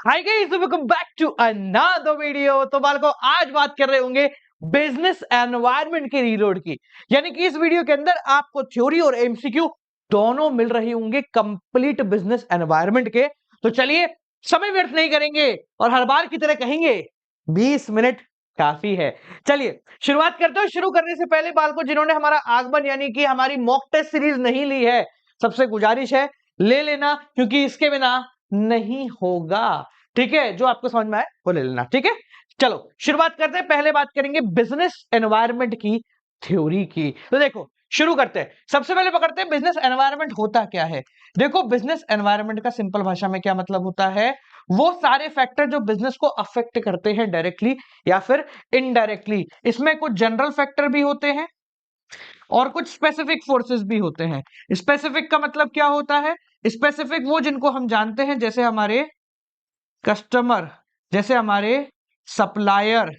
Hi guys, welcome back to another video. तो बालको आज बात कर रहे होंगे बिजनेस एनवायरनमेंट के रीलोड की। यानी कि इस वीडियो के अंदर आपको थ्योरी और एमसीक्यू दोनों मिल रहे होंगे कंप्लीट बिजनेस एनवायरनमेंट के। तो चलिए समय व्यर्थ नहीं करेंगे और हर बार की तरह कहेंगे 20 मिनट काफी है। चलिए शुरुआत करते हैं। शुरू करने से पहले बालको जिन्होंने हमारा आगमन यानी कि हमारी मॉक टेस्ट सीरीज नहीं ली है, सबसे गुजारिश है ले लेना, क्योंकि इसके बिना नहीं होगा। ठीक है, जो आपको समझ में आए वो ले लेना। ठीक है, चलो शुरुआत करते हैं। पहले बात करेंगे बिजनेस एनवायरनमेंट की थ्योरी की। तो देखो शुरू करते हैं। सबसे पहले पकड़ते हैं बिजनेस एनवायरनमेंट होता क्या है। देखो बिजनेस एनवायरनमेंट का सिंपल भाषा में क्या मतलब होता है, वो सारे फैक्टर जो बिजनेस को अफेक्ट करते हैं डायरेक्टली या फिर इनडायरेक्टली। इसमें कुछ जनरल फैक्टर भी होते हैं और कुछ स्पेसिफिक फोर्सेस भी होते हैं। स्पेसिफिक का मतलब क्या होता है, स्पेसिफिक वो जिनको हम जानते हैं, जैसे हमारे कस्टमर, जैसे हमारे सप्लायर।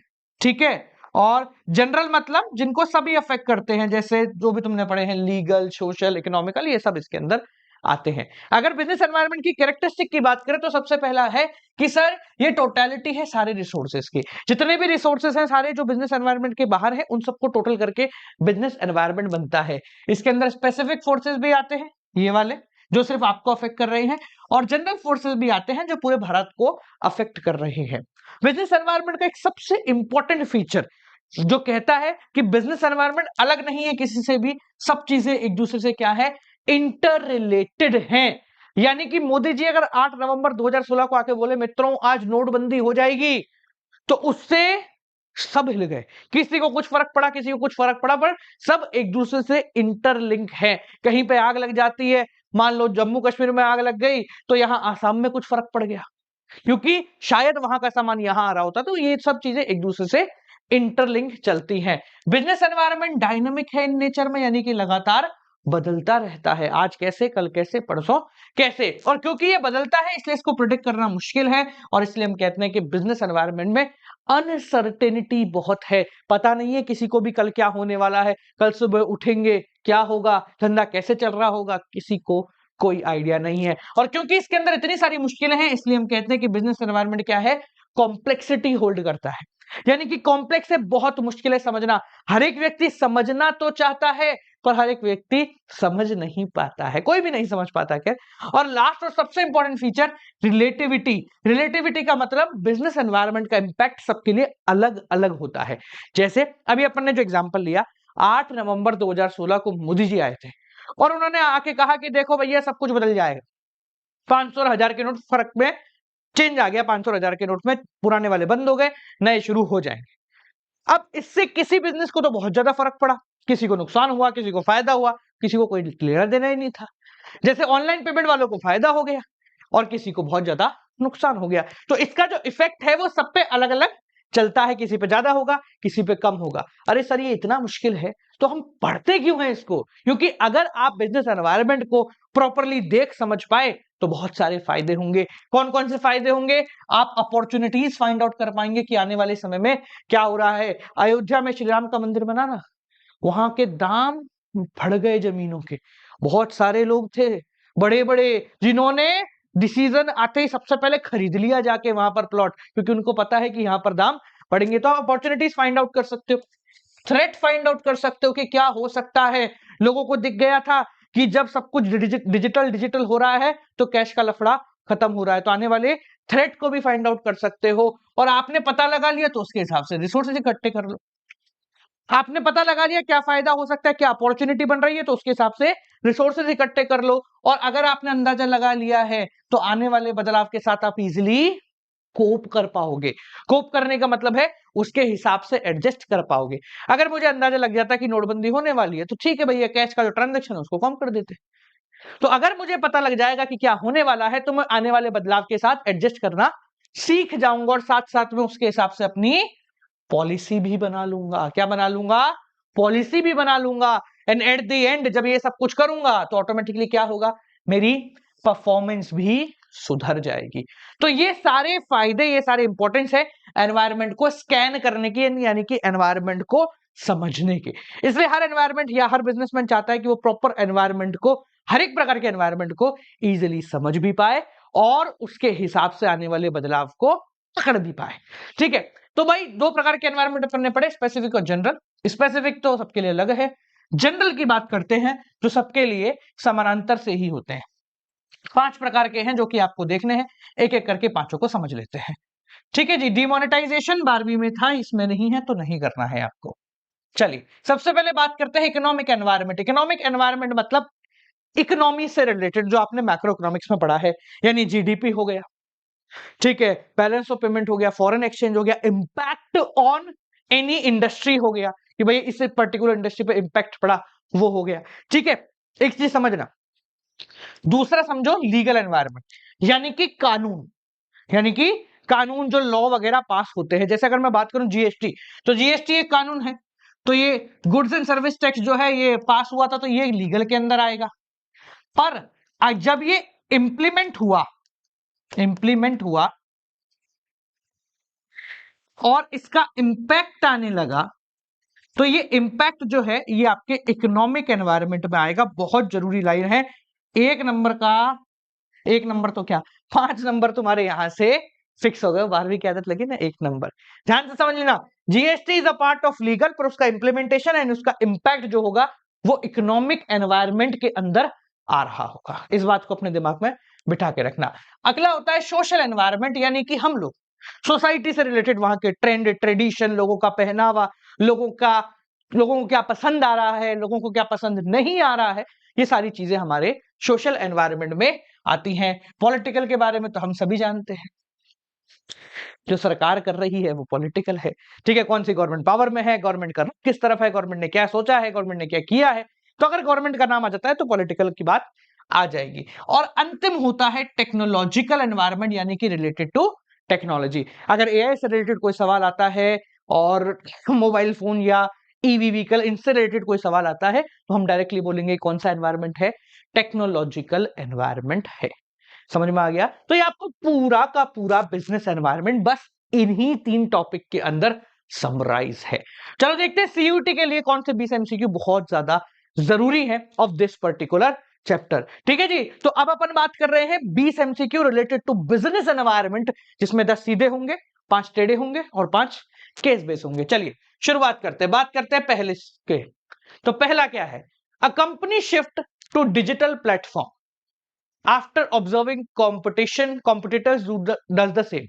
ठीक है, और जनरल मतलब जिनको सभी अफेक्ट करते हैं, जैसे जो भी तुमने पढ़े हैं लीगल, सोशल, इकोनॉमिकल, ये सब इसके अंदर आते हैं। अगर बिजनेस एनवायरनमेंट की कैरेक्टरिस्टिक की बात करें तो सबसे पहला है कि सर ये टोटलिटी है सारे रिसोर्सेज की। जितने भी रिसोर्सेज हैं सारे जो बिजनेस एनवायरनमेंट के बाहर है, उन सबको टोटल करके बिजनेस एनवायरनमेंट बनता है। इसके अंदर स्पेसिफिक फोर्सेज भी आते हैं, ये वाले जो सिर्फ आपको अफेक्ट कर रहे हैं, और जनरल फोर्सेस भी आते हैं जो पूरे भारत को अफेक्ट कर रहे हैं। बिजनेस एनवायरनमेंट का एक सबसे इंपॉर्टेंट फीचर जो कहता है कि बिजनेस एनवायरनमेंट अलग नहीं है किसी से भी, सब चीजें एक दूसरे से क्या है, इंटर रिलेटेड हैं। यानी कि मोदी जी अगर 8 नवंबर 2016 को आके बोले मित्रों आज नोटबंदी हो जाएगी, तो उससे सब हिल गए। किसी को कुछ फर्क पड़ा, किसी को कुछ फर्क पड़ा, पर सब एक दूसरे से इंटरलिंक है। कहीं पे आग लग जाती है, मान लो जम्मू कश्मीर में आग लग गई तो यहां आसाम में कुछ फर्क पड़ गया, क्योंकि शायद वहां का सामान यहां आ रहा होता। तो ये सब चीजें एक दूसरे से इंटरलिंक चलती हैं। बिजनेस एनवायरनमेंट डायनामिक है इन नेचर में, यानी कि लगातार बदलता रहता है। आज कैसे, कल कैसे, परसों कैसे। और क्योंकि ये बदलता है इसलिए इसको प्रिडिक्ट करना मुश्किल है, और इसलिए हम कहते हैं कि बिजनेस एनवायरनमेंट में अनसर्टेनिटी बहुत है। पता नहीं है किसी को भी कल क्या होने वाला है, कल सुबह उठेंगे क्या होगा, धंधा कैसे चल रहा होगा, किसी को कोई आइडिया नहीं है। और क्योंकि इसके अंदर इतनी सारी मुश्किलें हैं, इसलिए हम कहते हैं कि बिजनेस एनवायरनमेंट क्या है, कॉम्प्लेक्सिटी होल्ड करता है। यानी कि कॉम्प्लेक्स है, बहुत मुश्किल है समझना। हर एक व्यक्ति समझना तो चाहता है पर हर एक व्यक्ति समझ नहीं पाता है, कोई भी नहीं समझ पाता क्या। और लास्ट और सबसे इंपॉर्टेंट फीचर रिलेटिविटी। रिलेटिविटी का मतलब बिजनेस एनवायरनमेंट का इंपैक्ट सबके लिए अलग अलग होता है। जैसे अभी अपन ने जो एग्जांपल लिया, 8 नवंबर 2016 को मोदी जी आए थे और उन्होंने आके कहा कि देखो भैया सब कुछ बदल जाएगा, 500 और 1000 के नोट फर्क में चेंज आ गया, 500 और 1000 के नोट में पुराने वाले बंद हो गए, नए शुरू हो जाएंगे। अब इससे किसी बिजनेस को तो बहुत ज्यादा फर्क पड़ा, किसी को नुकसान हुआ, किसी को फायदा हुआ, किसी को कोई लेना देना ही नहीं था। जैसे ऑनलाइन पेमेंट वालों को फायदा हो गया और किसी को बहुत ज्यादा नुकसान हो गया। तो इसका जो इफेक्ट है वो सब पे अलग अलग चलता है, किसी पे ज्यादा होगा, किसी पे कम होगा। अरे सर ये इतना मुश्किल है तो हम पढ़ते क्यों हैं इसको, क्योंकि अगर आप बिजनेस एनवायरनमेंट को प्रॉपरली देख समझ पाए तो बहुत सारे फायदे होंगे। कौन कौन से फायदे होंगे, आप अपॉर्चुनिटीज फाइंड आउट कर पाएंगे कि आने वाले समय में क्या हो रहा है। अयोध्या में श्री राम का मंदिर बना ना, वहां के दाम बढ़ गए जमीनों के। बहुत सारे लोग थे बड़े बड़े जिन्होंने डिसीजन आते ही सबसे पहले खरीद लिया जाके वहां पर प्लॉट, क्योंकि उनको पता है कि यहाँ पर दाम बढ़ेंगे। तो आप अपॉर्चुनिटीज फाइंड आउट कर सकते हो, थ्रेट फाइंड आउट कर सकते हो कि क्या हो सकता है। लोगों को दिख गया था कि जब सब कुछ डिजिटल डिजिटल हो रहा है तो कैश का लफड़ा खत्म हो रहा है, तो आने वाले थ्रेट को भी फाइंड आउट कर सकते हो। और आपने पता लगा लिया तो उसके हिसाब से रिसोर्सेज इकट्ठे कर लो। आपने पता लगा लिया क्या फायदा हो सकता है, क्या अपॉर्चुनिटी बन रही है, तो उसके हिसाब से रिसोर्सेज इकट्ठे कर लो। और अगर आपने अंदाजा लगा लिया है तो आने वाले बदलाव के साथ आप इजिली कोप कर पाओगे। कोप करने का मतलब है उसके हिसाब से एडजस्ट कर पाओगे। अगर मुझे अंदाजा लग जाता कि नोटबंदी होने वाली है तो ठीक है भैया, कैश का जो ट्रांजेक्शन है उसको कम कर देते। तो अगर मुझे पता लग जाएगा कि क्या होने वाला है तो मैं आने वाले बदलाव के साथ एडजस्ट करना सीख जाऊंगा और साथ साथ में उसके हिसाब से अपनी पॉलिसी भी बना लूंगा। क्या बना लूंगा, पॉलिसी भी बना लूंगा। एंड एट द एंड जब ये सब कुछ करूंगा तो ऑटोमेटिकली क्या होगा, मेरी परफॉर्मेंस भी सुधर जाएगी। तो ये सारे फायदे, ये सारे इंपॉर्टेंस है एनवायरनमेंट को स्कैन करने की, यानी कि एनवायरनमेंट को समझने के। इसलिए हर एनवायरनमेंट या हर बिजनेसमैन चाहता है कि वो प्रॉपर एनवायरनमेंट को, हर एक प्रकार के एनवायरनमेंट को इजीली समझ भी पाए और उसके हिसाब से आने वाले बदलाव को पकड़ भी पाए। ठीक है, तो भाई दो प्रकार के एनवायरमेंट पढ़ने पड़े, स्पेसिफिक और जनरल। स्पेसिफिक तो सबके लिए अलग है, जनरल की बात करते हैं जो सबके लिए समानांतर से ही होते हैं। 5 प्रकार के हैं जो कि आपको देखने हैं, एक एक करके पांचों को समझ लेते हैं। ठीक है जी, डिमोनेटाइजेशन 12वीं में था, इसमें नहीं है तो नहीं करना है आपको। चलिए सबसे पहले बात करते हैं इकोनॉमिक एनवायरनमेंट। इकोनॉमिक एनवायरनमेंट मतलब इकोनॉमी से रिलेटेड जो आपने मैक्रो इकोनॉमिक्स में पढ़ा है, यानी जीडीपी हो गया, ठीक है, बैलेंस ऑफ पेमेंट हो गया, फॉरेन एक्सचेंज हो गया, इंपैक्ट ऑन एनी इंडस्ट्री हो गया कि भाई इस पर्टिकुलर इंडस्ट्री पे इंपैक्ट पड़ा, वो हो गया। ठीक है, एक चीज समझना। दूसरा समझो लीगल एनवायरनमेंट, यानी कि कानून, यानी कि कानून जो लॉ वगैरह पास होते हैं। जैसे अगर मैं बात करूं जीएसटी, तो जीएसटी एक कानून है, तो ये गुड्स एंड सर्विस टैक्स जो है ये पास हुआ था, तो ये लीगल के अंदर आएगा। पर जब ये इंप्लीमेंट हुआ और इसका इंपैक्ट आने लगा, तो ये इंपैक्ट जो है ये आपके इकोनॉमिक एनवायरनमेंट में आएगा। बहुत जरूरी लाइन है, एक नंबर तो क्या 5 नंबर तुम्हारे यहां से फिक्स हो गए। 12वीं की आदत लगी ना, 1 नंबर। ध्यान से समझ लेना, GST is a part of legal, पर उसका इंप्लीमेंटेशन एंड उसका इंपैक्ट जो होगा वो इकोनॉमिक एनवायरनमेंट के अंदर आ रहा होगा। इस बात को अपने दिमाग में बिठा के रखना। अगला होता है सोशल एनवायरनमेंट, यानी कि हम लोग सोसाइटी से रिलेटेड वहां के ट्रेंड, ट्रेडिशन, लोगों का पहनावा, लोगों को क्या पसंद आ रहा है, लोगों को क्या पसंद नहीं आ रहा है, ये सारी चीजें हमारे सोशल एनवायरनमेंट में आती हैं। पॉलिटिकल के बारे में तो हम सभी जानते हैं, जो सरकार कर रही है वो पॉलिटिकल है। ठीक है, कौन सी गवर्नमेंट पावर में है, गवर्नमेंट का किस तरफ है, गवर्नमेंट ने क्या सोचा है, गवर्नमेंट ने क्या किया है, तो अगर गवर्नमेंट का नाम आ जाता है तो पॉलिटिकल की बात आ जाएगी। और अंतिम होता है टेक्नोलॉजिकल एनवायरनमेंट, यानी कि रिलेटेड टू टेक्नोलॉजी। अगर एआई से रिलेटेड कोई सवाल आता है और मोबाइल फोन या ईवी व्हीकल इनसे रिलेटेड कोई सवाल आता है, तो हम डायरेक्टली बोलेंगे कौन सा एनवायरनमेंट है, टेक्नोलॉजिकल एनवायरनमेंट है। समझ में आ गया? तो ये आपको पूरा का पूरा बिजनेस एनवायरनमेंट बस इन्हीं 3 टॉपिक के अंदर समराइज है। चलो देखते हैं सीयूटी के लिए कौन से 20 एमसीक्यू बहुत ज्यादा जरूरी है ऑफ दिस पर्टिकुलर चैप्टर। ठीक है जी, तो अब अपन बात कर रहे हैं 20 MCQ related to business environment, जिसमें 10 सीधे होंगे, 5 टेढ़े होंगे और 5 केस बेस होंगे। चलिए शुरुआत करते हैं, बात करते हैं पहले के। तो पहला क्या है, a company shift to digital platform after observing competitors does the same.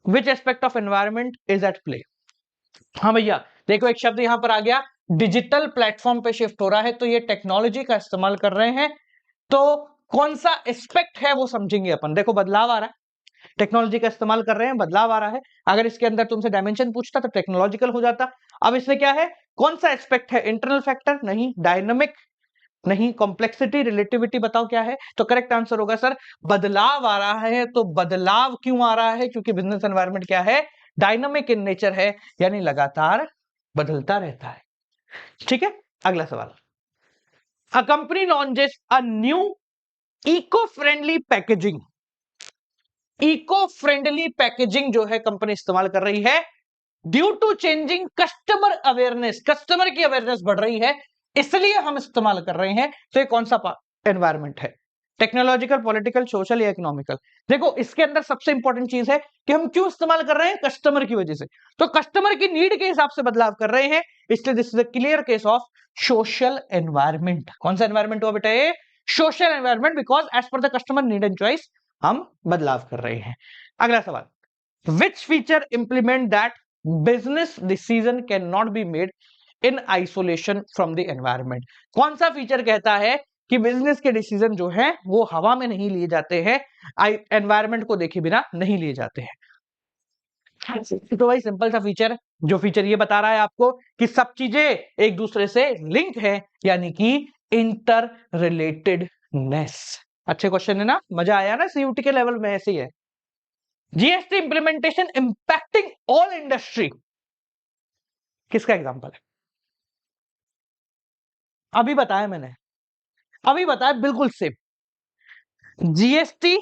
Which aspect of environment is at play? हाँ भैया देखो, एक शब्द यहां पर आ गया, डिजिटल प्लेटफॉर्म पे शिफ्ट हो रहा है, तो ये टेक्नोलॉजी का इस्तेमाल कर रहे हैं। तो कौन सा एस्पेक्ट है वो समझेंगे अपन। देखो बदलाव आ रहा है, टेक्नोलॉजी का इस्तेमाल कर रहे हैं, बदलाव आ रहा है। अगर इसके अंदर तुमसे डायमेंशन पूछता तो टेक्नोलॉजिकल हो जाता। अब इसमें क्या है, कौन सा एस्पेक्ट है, इंटरनल फैक्टर नहीं, डायनामिक नहीं, कॉम्प्लेक्सिटी, रिलेटिविटी, बताओ क्या है। तो करेक्ट आंसर होगा सर बदलाव आ रहा है। तो बदलाव क्यों आ रहा है, क्योंकि बिजनेस एनवायरनमेंट क्या है, डायनामिक इन नेचर है, यानी लगातार बदलता रहता है। ठीक है, अगला सवाल, a company launches a new eco friendly packaging. Eco friendly packaging जो है कंपनी इस्तेमाल कर रही है due to changing customer awareness, customer की अवेयरनेस बढ़ रही है, इसलिए हम इस्तेमाल कर रहे हैं। तो ये कौन सा एनवायरनमेंट है, टेक्नोलॉजिकल, पॉलिटिकल, सोशल या इकोनॉमिकल? देखो इसके अंदर सबसे इंपॉर्टेंट चीज है कि हम क्यों इस्तेमाल कर रहे हैं, कस्टमर की वजह से। तो कस्टमर की नीड के हिसाब से बदलाव कर रहे हैं, इसलिए this is a clear case of social environment. कौन सा एनवायरनमेंट हुआ बेटा, ये social environment, because as per the customer need and choice हम बदलाव कर रहे हैं। अगला सवाल, which feature implement that business decision cannot be made in isolation from the environment? कौन सा फीचर कहता है कि बिजनेस के डिसीजन जो है वो हवा में नहीं लिए जाते हैं, एनवायरनमेंट को देखे बिना नहीं लिए जाते हैं? तो भाई सिंपल सा फीचर, जो फीचर ये बता रहा है आपको कि सब चीजें एक दूसरे से लिंक है, यानी कि इंटर रिलेटेडनेस। अच्छे क्वेश्चन है ना, मजा आया ना, सीयूटी के लेवल में ऐसे ही है। GST implementation impacting all industry, किसका एग्जांपल है? अभी बताया मैंने, अभी बताया, बिल्कुल सेम। जीएसटी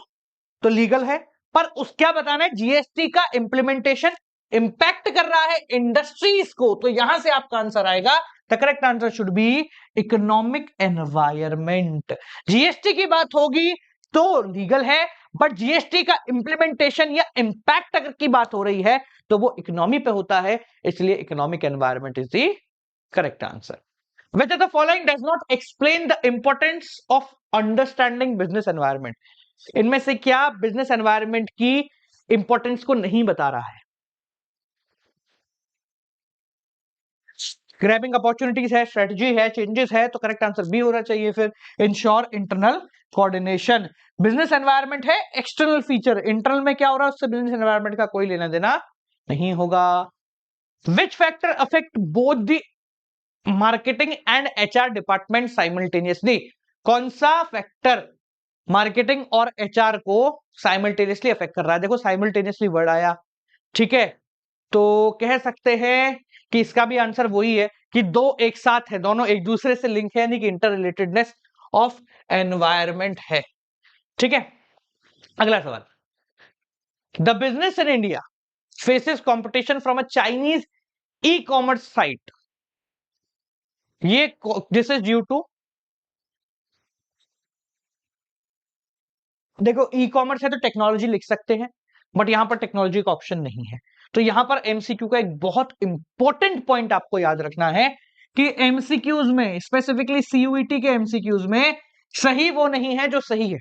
तो लीगल है, पर उस क्या बताना है, जीएसटी का इंप्लीमेंटेशन इंपैक्ट कर रहा है इंडस्ट्रीज को, तो यहां से आपका आंसर आएगा, the correct answer should be economic environment. GST की बात होगी तो लीगल है, बट जीएसटी का इंप्लीमेंटेशन या इंपैक्ट अगर की बात हो रही है तो वो इकोनॉमी पे होता है, इसलिए economic environment is the correct answer. Which of the following does not explain the importance of understanding business environment? इनमें से क्या बिजनेस एनवायरनमेंट की इंपॉर्टेंस को नहीं बता रहा है? ग्रैबिंग अपॉर्चुनिटीज है, स्ट्रेटजी है, चेंजेस है, तो करेक्ट आंसर बी होना चाहिए। फिर ensure internal coordination. Business environment है एक्सटर्नल फीचर, इंटरनल में क्या हो रहा है उससे बिजनेस एनवायरनमेंट का कोई लेना देना नहीं होगा। Which factor affect both the marketing and HR department simultaneously? कौन सा फैक्टर मार्केटिंग और एचआर को साइमल्टेनियसली अफेक्ट कर रहा है? देखो साइमल्टेनियसली वर्ड आया, ठीक है, तो कह सकते हैं कि इसका भी आंसर वही है कि दो एक साथ है, दोनों एक दूसरे से लिंक है, यानी कि इंटर रिलेटेडनेस ऑफ एनवायरमेंट है। ठीक है, अगला सवाल। The business in India faces competition from a Chinese e commerce site, ये दिस इज ड्यू टू, देखो ई कॉमर्स है तो टेक्नोलॉजी लिख सकते हैं, बट यहां पर टेक्नोलॉजी का ऑप्शन नहीं है, तो यहां पर एमसीक्यू का एक बहुत इंपॉर्टेंट पॉइंट आपको याद रखना है कि एमसीक्यूज में, स्पेसिफिकली सीयूईटी के एमसीक्यूज में, सही वो नहीं है जो सही है,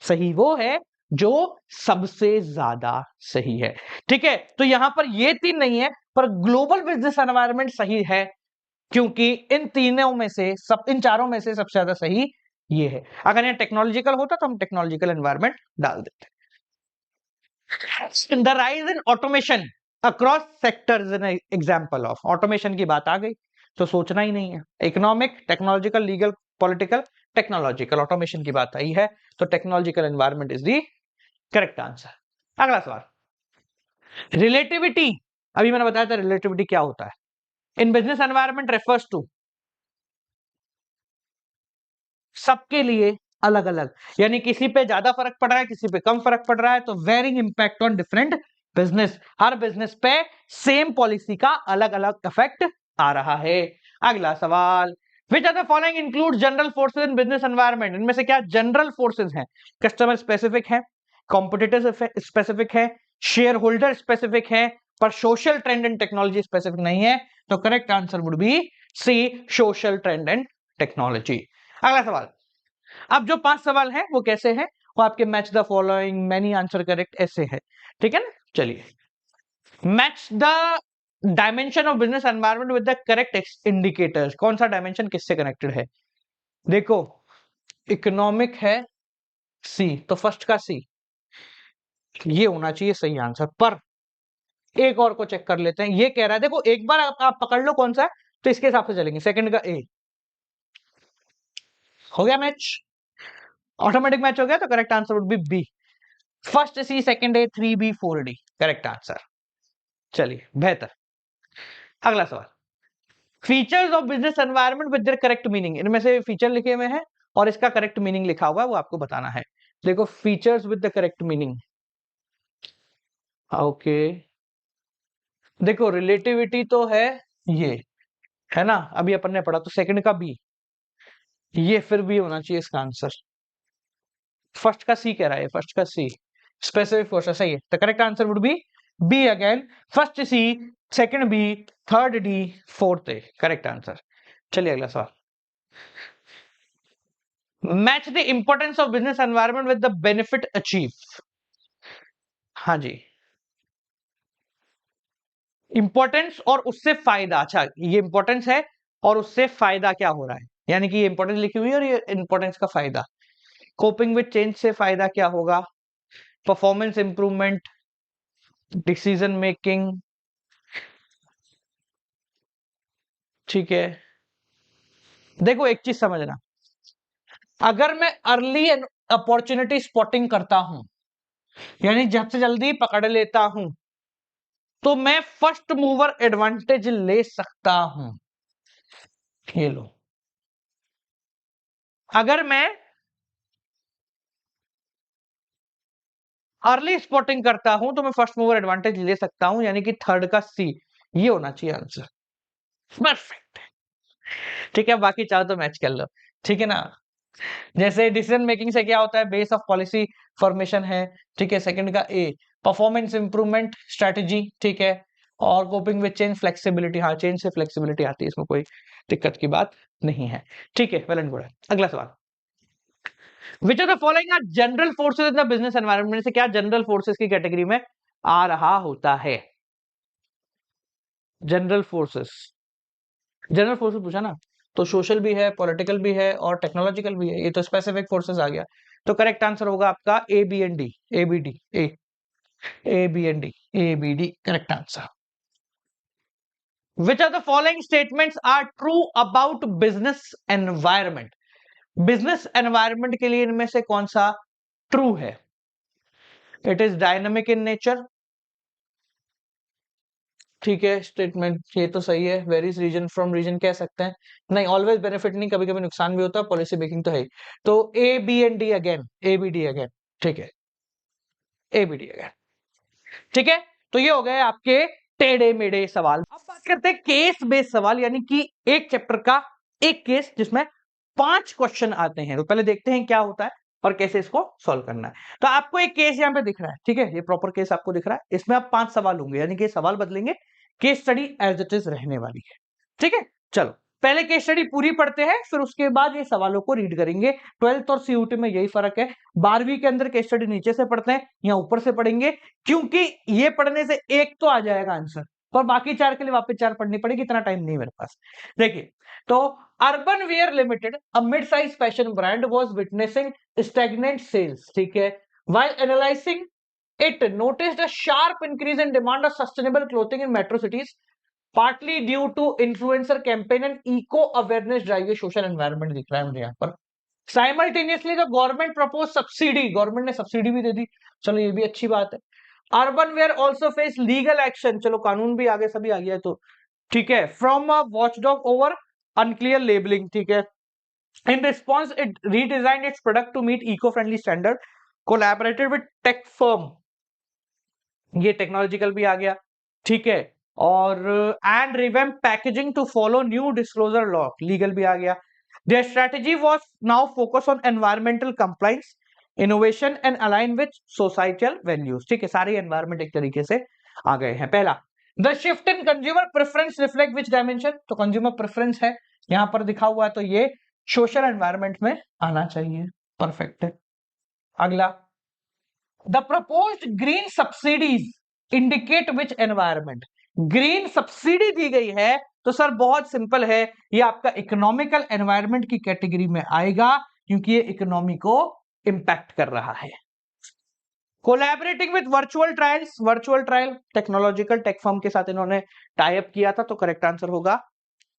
सही वो है जो सबसे ज्यादा सही है। ठीक है, तो यहां पर ये तीन नहीं है, पर ग्लोबल बिजनेस एनवायरनमेंट सही है, क्योंकि इन तीनों में से सब, इन चारों में से सबसे ज्यादा सही ये है। अगर ये टेक्नोलॉजिकल होता तो हम टेक्नोलॉजिकल एनवायरनमेंट डाल देते। The rise in automation across sectors an example of, automation की बात आ गई तो सोचना ही नहीं है, economic, technological, legal, political, technological, automation की बात आई है तो technological environment is the correct answer. अगला सवाल, रिलेटिविटी। अभी मैंने बताया था रिलेटिविटी क्या होता है। In business environment refers to, सबके लिए अलग अलग, यानी किसी पे ज्यादा फर्क पड़ रहा है, किसी पे कम फर्क पड़ रहा है, तो varying impact on different business, हर बिजनेस पे सेम पॉलिसी का अलग अलग इफेक्ट आ रहा है। अगला सवाल, which are the following include general forces in business environment? इनमें से क्या जनरल फोर्सेज हैं? कस्टमर स्पेसिफिक है, कॉम्पिटिटर स्पेसिफिक है, शेयर होल्डर स्पेसिफिक है, पर social trend and technology specific नहीं है, तो correct answer would be C, social trend and technology. अगला सवाल, अब जो 5 सवाल हैं वो कैसे हैं? वो आपके match the following, many answer correct, ऐसे है, ठीक है ना। चलिए, match the dimension of business environment with the correct indicators. कौन सा डायमेंशन किससे कनेक्टेड है? देखो, इकोनॉमिक है सी, तो फर्स्ट का सी ये होना चाहिए सही आंसर, पर एक और को चेक कर लेते हैं। ये कह रहा है, देखो एक बार आप पकड़ लो कौन सा है, तो इसके हिसाब से चलेंगे। सेकंड का ए हो गया मैच, ऑटोमेटिक मैच हो गया, तो correct answer would be B, first C, second A, 3B 4D, correct answer. चलिए, बेहतर। अगला सवाल, features of business environment with their correct meaning. इनमें से फीचर लिखे हुए हैं और इसका करेक्ट मीनिंग लिखा हुआ है, वो आपको बताना है। देखो, features with the correct meaning, okay, देखो रिलेटिविटी तो है ये, है ना, अभी अपन ने पढ़ा, तो सेकंड का बी, ये फिर भी होना चाहिए इसका आंसर। फर्स्ट का सी कह रहा है, फर्स्ट का सी, स्पेसिफिक फोर्स, सही है, the correct answer would be B again, first C, second B, third D, fourth A, correct answer. चलिए अगला सवाल, match the importance of business environment with the benefit achieve. हाँ जी, इंपॉर्टेंस और उससे फायदा, अच्छा ये इंपॉर्टेंस है और उससे फायदा क्या हो रहा है, यानी कि ये इंपॉर्टेंस लिखी हुई है और ये इंपॉर्टेंस का फायदा, कोपिंग विद चेंज से फायदा क्या होगा, परफॉर्मेंस इंप्रूवमेंट, डिसीजन मेकिंग, ठीक है। देखो एक चीज समझना, अगर मैं अर्ली अपॉर्चुनिटी स्पॉटिंग करता हूं, यानी जब से जल्दी पकड़ लेता हूं, तो मैं फर्स्ट मूवर एडवांटेज ले सकता हूं। ये लो, अगर मैं अर्ली स्पॉटिंग करता हूं तो मैं फर्स्ट मूवर एडवांटेज ले सकता हूं, यानी कि थर्ड का सी, ये होना चाहिए आंसर। परफेक्ट, ठीक है, बाकी चाहो तो मैच कर लो, ठीक है ना। जैसे डिसीजन मेकिंग से क्या होता है, बेस ऑफ पॉलिसी फॉर्मेशन है, ठीक है। सेकंड का ए परफॉर्मेंस इंप्रूवमेंट स्ट्रेटेजी, ठीक है। और कोपिंग विद चेंज फ्लेक्सिबिलिटी, हाँ चेंज से फ्लेक्सिबिलिटी आती है, इसमें कोई दिक्कत की बात नहीं है, ठीक है। वेल एंड गुड है। अगला सवाल, which of the following are general forces in the business environment, से क्या जनरल फोर्सेस की कैटेगरी में आ रहा होता है? जनरल फोर्सेस, जनरल फोर्सेस पूछा ना, तो सोशल भी है, पॉलिटिकल भी है और टेक्नोलॉजिकल भी है, ये तो स्पेसिफिक फोर्सेस आ गया। तो करेक्ट आंसर होगा आपका A B and D, A B D, A B and D, A B D correct answer. Which of the following statements are true about business environment, business environment के लिए इनमें से कौन सा ट्रू है? It is dynamic in nature, ठीक है। Statement ये तो सही है। वेरीज रीजन फ्रॉम रीजन कह सकते हैं, नहीं ऑलवेज बेनिफिट नहीं, कभी कभी नुकसान भी होता है, पॉलिसी मेकिंग तो है ही। तो A B and D again, A B D again, ठीक है, ए बी डी अगेन, ठीक है। तो ये हो गए आपके टेढ़े मेढ़े सवाल। अब बात करते हैं केस बेस्ड सवाल, यानी कि एक चैप्टर का एक केस जिसमें 5 क्वेश्चन आते हैं। तो पहले देखते हैं क्या होता है और कैसे इसको सॉल्व करना है। तो आपको एक केस यहाँ पे दिख रहा है, ठीक है, ये प्रॉपर केस आपको दिख रहा है। इसमें आप 5 सवाल होंगे, यानी कि सवाल बदलेंगे, case study as it is रहने वाली है, ठीक है। चलो पहले केस स्टडी पूरी पढ़ते हैं, फिर उसके बाद ये सवालों को रीड करेंगे। 12th और सीयूटी में यही फर्क है, 12वीं के अंदर केस स्टडी नीचे से पढ़ते हैं या ऊपर से पढ़ेंगे, क्योंकि ये पढ़ने से एक तो आ जाएगा आंसर, पर बाकी 4 के लिए वापस 4 पढ़नी पड़ेगी, इतना टाइम नहीं मेरे पास। देखिए, तो Urban Wear Limited, a mid size fashion brand, was witnessing stagnant sales, ठीक है। While analysing it noticed a sharp increase in demand of sustainable clothing in metro cities, partly due to influencer campaign and eco awareness drive। ये social environment दिख रहा है मुझे यहाँ पर। Simultaneously the government proposed subsidy, government ने subsidy भी दे दी, चलो ये भी अच्छी बात है। Urban Wear also face legal action, चलो कानून भी आगे सभी आ गया तो, ठीक है, from a watchdog over unclear labelling, ठीक है। In response, it redesigned its product to meet eco-friendly standard, collaborated with tech firm, ये टेक्नोलॉजिकल भी आ गया, ठीक है। और and revamp packaging to follow new disclosure law, legal भी आ गया। Their strategy was now focus on environmental compliance, innovation and align with societal values, ठीक है। सारे एनवायरमेंट एक तरीके से आ गए हैं। पहला, the shift in consumer preference reflect which dimension, तो कंज्यूमर प्रेफरेंस है यहां पर दिखा हुआ है, तो ये सोशल एनवायरमेंट में आना चाहिए, परफेक्ट है। अगला, the proposed green subsidies indicate which environment, green subsidy दी गई है तो सर बहुत सिंपल है, ये आपका इकोनॉमिकल एनवायरमेंट की कैटेगरी में आएगा, क्योंकि ये इकोनॉमी को इंपैक्ट कर रहा है। Collaborating with virtual trials, virtual trial technological take firm के साथ इन्होंने टाई अप किया था, तो करेक्ट आंसर होगा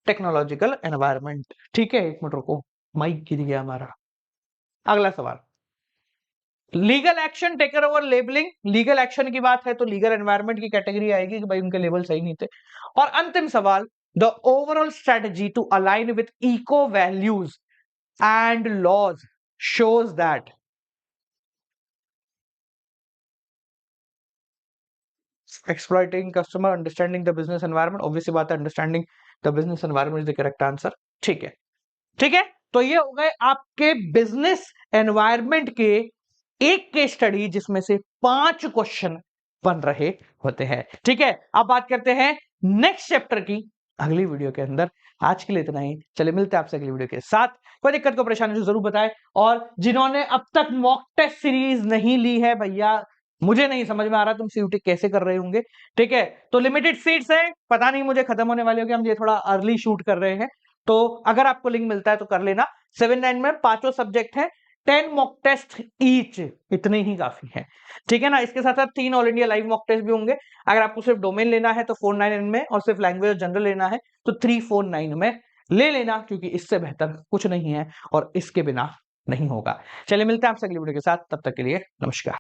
टेक्नोलॉजिकल एनवायरमेंट, ठीक है। एक मिनट रुको, माइक गिर गया हमारा। अगला सवाल, legal action taker over labelling, legal action की बात है तो लीगल एनवायरमेंट की कैटेगरी आएगी कि भाई उनके लेबल सही नहीं थे। और अंतिम सवाल, the overall strategy to align with eco values and laws shows that, exploiting customer, understanding the business environment, obviously बात है understanding the business environment is the correct answer, ठीक है, ठीक है। तो ये हो गए आपके बिजनेस एनवायरमेंट के एक केस स्टडी जिसमें से 5 क्वेश्चन बन रहे होते हैं, ठीक है। अब बात करते हैं नेक्स्ट चैप्टर की अगली वीडियो के अंदर। आज के लिए इतना ही, चलिए मिलते हैं आपसे अगली वीडियो के साथ। कोई दिक्कत को परेशानी तो जरूर बताएं, और जिन्होंने अब तक मॉक टेस्ट सीरीज नहीं ली है, भैया मुझे नहीं समझ में आ रहा तुम सीयूटी कैसे कर रहे होंगे, ठीक है। तो लिमिटेड सीट्स है, पता नहीं मुझे खत्म होने वाली होगी, हम ये थोड़ा अर्ली शूट कर रहे हैं, तो अगर आपको लिंक मिलता है तो कर लेना। 7-9 में 5 सब्जेक्ट है, 10 मॉक टेस्ट ईच, इतने ही काफी है, ठीक है ना। इसके साथ साथ 3 all India live mock test भी होंगे। अगर आपको सिर्फ डोमेन लेना है तो 4-9 में, और सिर्फ लैंग्वेज जनरल लेना है तो 3-4-9 में ले लेना, क्योंकि इससे बेहतर कुछ नहीं है और इसके बिना नहीं होगा। चलिए मिलते हैं आपसे अगली वीडियो के साथ, तब तक के लिए नमस्कार।